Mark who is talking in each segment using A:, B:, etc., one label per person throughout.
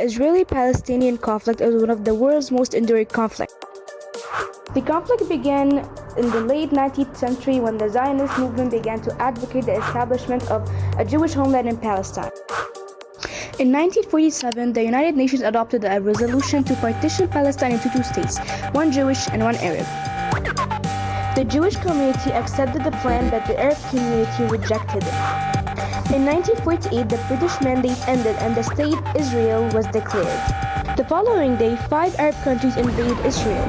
A: Israeli-Palestinian conflict is one of the world's most enduring conflicts. The conflict began in the late 19th century when the Zionist movement began to advocate the establishment of a Jewish homeland in Palestine. In 1947, the United Nations adopted a resolution to partition Palestine into two states, one Jewish and one Arab. The Jewish community accepted the plan, but the Arab community rejected it. In 1948, the British mandate ended and the state Israel was declared. The following day, 5 Arab countries invaded Israel.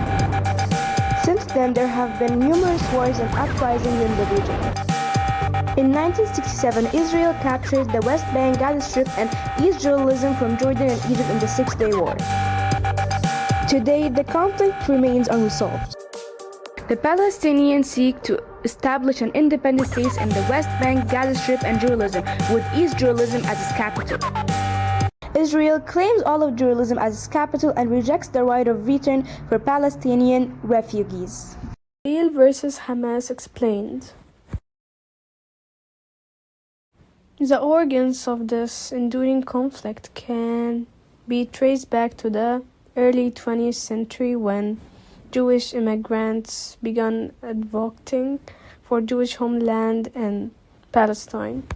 A: Since then, there have been numerous wars and uprisings in the region. In 1967, Israel captured the West Bank, Gaza Strip, and East Jerusalem from Jordan and Egypt in the Six-Day War. Today, the conflict remains unresolved. The Palestinians seek to establish an independent state in the West Bank, Gaza Strip, and Jerusalem, with East Jerusalem as its capital. Israel claims all of Jerusalem as its capital and rejects the right of return for Palestinian refugees.
B: Israel versus Hamas explained. The origins of this enduring conflict can be traced back to the early 20th century when Jewish immigrants began advocating for Jewish homeland in Palestine.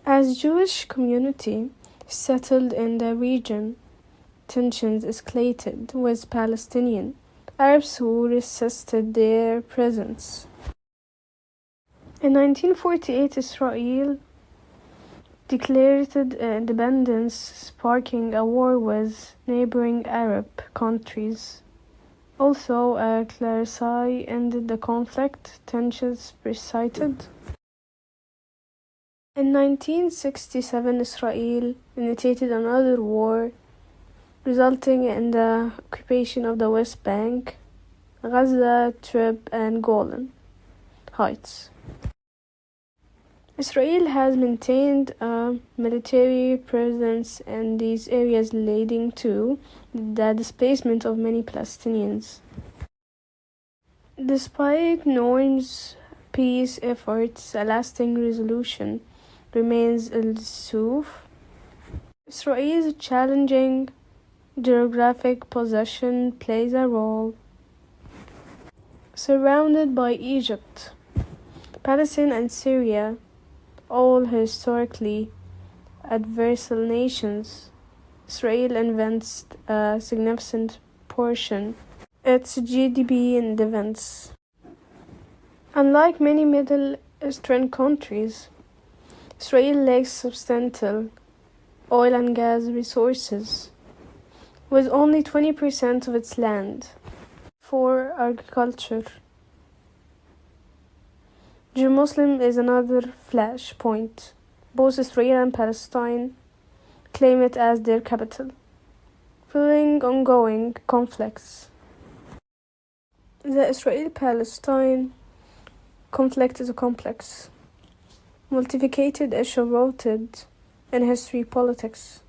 B: As Jewish community settled in the region, tensions escalated with Palestinian Arabs who resisted their presence. In 1948, Israel declared independence, sparking a war with neighboring Arab countries. Also, a clarity ended the conflict, tensions persisted. In 1967, Israel initiated another war, resulting in the occupation of the West Bank, Gaza Strip, and Golan Heights. Israel has maintained a military presence in these areas, leading to the displacement of many Palestinians. Despite numerous peace efforts, a lasting resolution remains elusive. Israel's challenging geographic position plays a role. Surrounded by Egypt, Palestine, and Syria, all historically adversarial nations, Israel invests a significant portion of its GDP in defense. Unlike many Middle Eastern countries, Israel lacks substantial oil and gas resources, with only 20% of its land for agriculture. Jerusalem is another flashpoint. Both Israel and Palestine claim it as their capital, fueling ongoing conflicts. The Israel-Palestine conflict is a complex, multifaceted issue rooted in history, politics,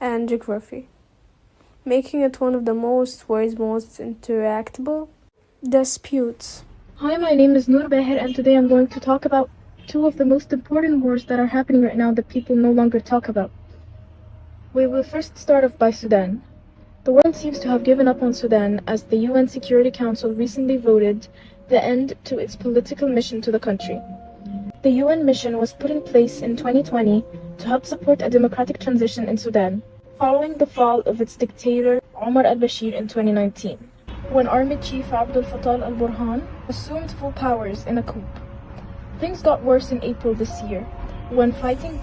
B: and geography, making it one of the world's most interactable disputes.
C: Hi, my name is Noor Beher, and today I'm going to talk about two of the most important wars that are happening right now that people no longer talk about. We will first start off by Sudan. The world seems to have given up on Sudan as the UN Security Council recently voted the end to its political mission to the country. The UN mission was put in place in 2020 to help support a democratic transition in Sudan, following the fall of its dictator Omar al-Bashir in 2019. When Army Chief Abdel Fattah al-Burhan assumed full powers in a coup. Things got worse in April this year, when fighting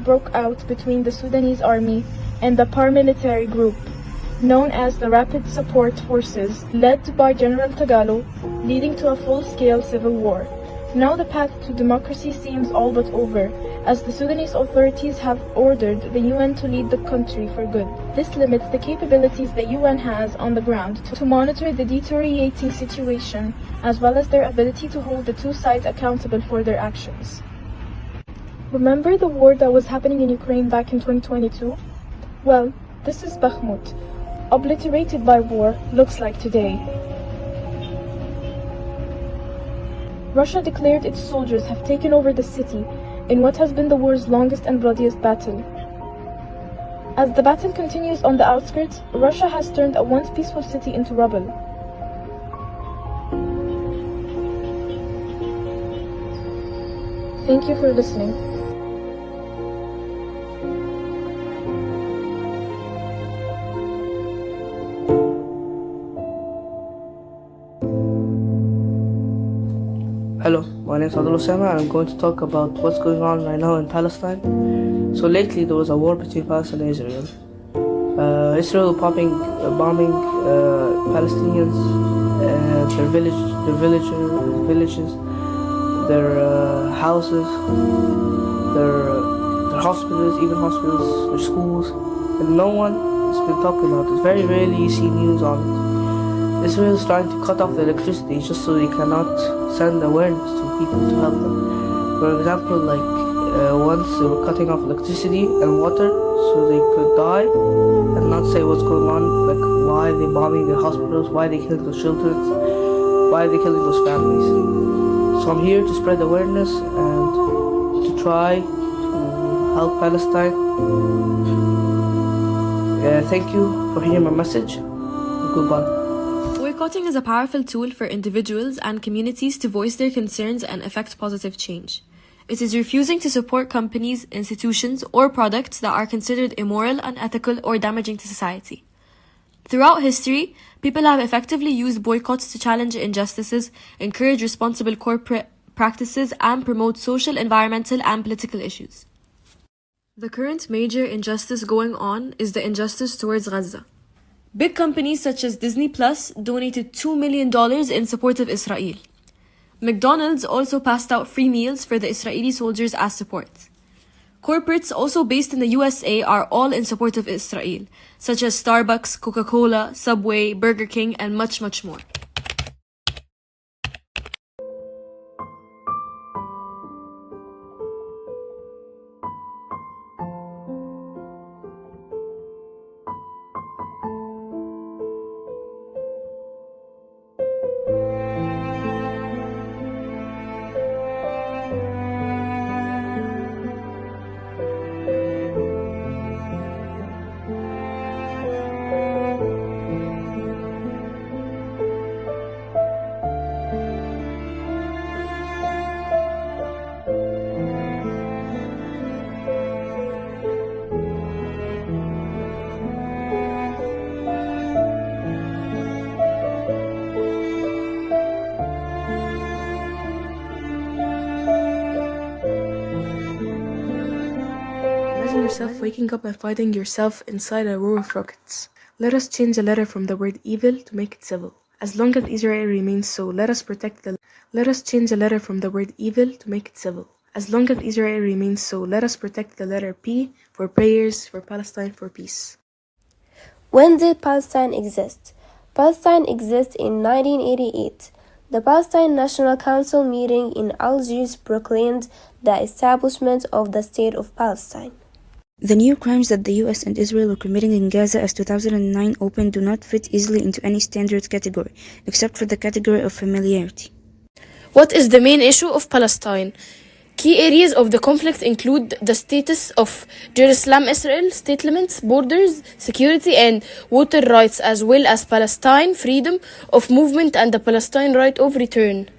C: broke out between the Sudanese army and the paramilitary group known as the Rapid Support Forces, led by General Tagalo, leading to a full-scale civil war. Now the path to democracy seems all but over, as the Sudanese authorities have ordered the UN to lead the country for good. This limits the capabilities the UN has on the ground to monitor the deteriorating situation, as well as their ability to hold the two sides accountable for their actions. Remember the war that was happening in Ukraine back in 2022? Well, this is Bakhmut, obliterated by war, looks like today. Russia declared its soldiers have taken over the city in what has been the war's longest and bloodiest battle. As the battle continues on the outskirts, Russia has turned a once peaceful city into rubble. Thank you for listening.
D: Hello, my name is Adel and I'm going to talk about what's going on right now in Palestine. So lately there was a war between Palestine and Israel. Israel bombing Palestinians, their villages, their houses, their hospitals, their schools, and no one has been talking about it. Very rarely you see news on it. Israel is trying to cut off the electricity just so they cannot send awareness to people to help them. For example, once they were cutting off electricity and water so they could die and not say what's going on, like why they bombing the hospitals, why they killing those children, why they killing those families. So I'm here to spread awareness and to try to help Palestine. Thank you for hearing my message. Goodbye.
E: Boycotting is a powerful tool for individuals and communities to voice their concerns and effect positive change. It is refusing to support companies, institutions, or products that are considered immoral, unethical, or damaging to society. Throughout history, people have effectively used boycotts to challenge injustices, encourage responsible corporate practices, and promote social, environmental, and political issues. The current major injustice going on is the injustice towards Gaza. Big companies such as Disney Plus donated $2 million in support of Israel. McDonald's also passed out free meals for the Israeli soldiers as support. Corporates also based in the USA are all in support of Israel, such as Starbucks, Coca-Cola, Subway, Burger King, and much, much more.
F: Imagine yourself waking up and finding yourself inside a row of rockets. Let us change the letter from the word evil to make it civil. As long as Israel remains so, let us change the letter from the word evil to make it civil. As long as Israel remains so, let us protect the letter P for prayers for Palestine for peace.
G: When did Palestine exist? Palestine exists in 1988. The Palestine National Council meeting in Algiers proclaimed the establishment of the State of Palestine.
H: The new crimes that the US and Israel were committing in Gaza as 2009 opened do not fit easily into any standard category, except for the category of familiarity.
I: What is the main issue of Palestine? Key areas of the conflict include the status of Jerusalem, Israel, state limits, borders, security, and water rights, as well as Palestine freedom of movement and the Palestine right of return.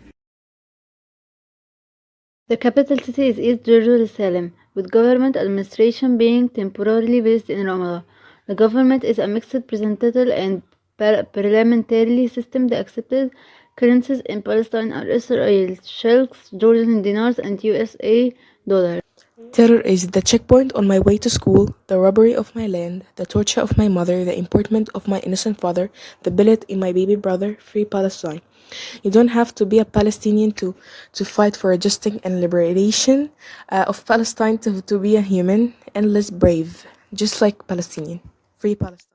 J: The capital city is East Jerusalem, with government administration being temporarily based in Ramallah. The government is a mixed presidential and parliamentary system. The accepted currencies in Palestine are Israeli shekels, Jordan dinars, and USA dollars.
F: Terror is the checkpoint on my way to school, the robbery of my land, the torture of my mother, the importment of my innocent father, the bullet in my baby brother. Free Palestine. You don't have to be a Palestinian to fight for a justice and liberation of Palestine to be a human, endless brave, just like Palestinian. Free Palestine.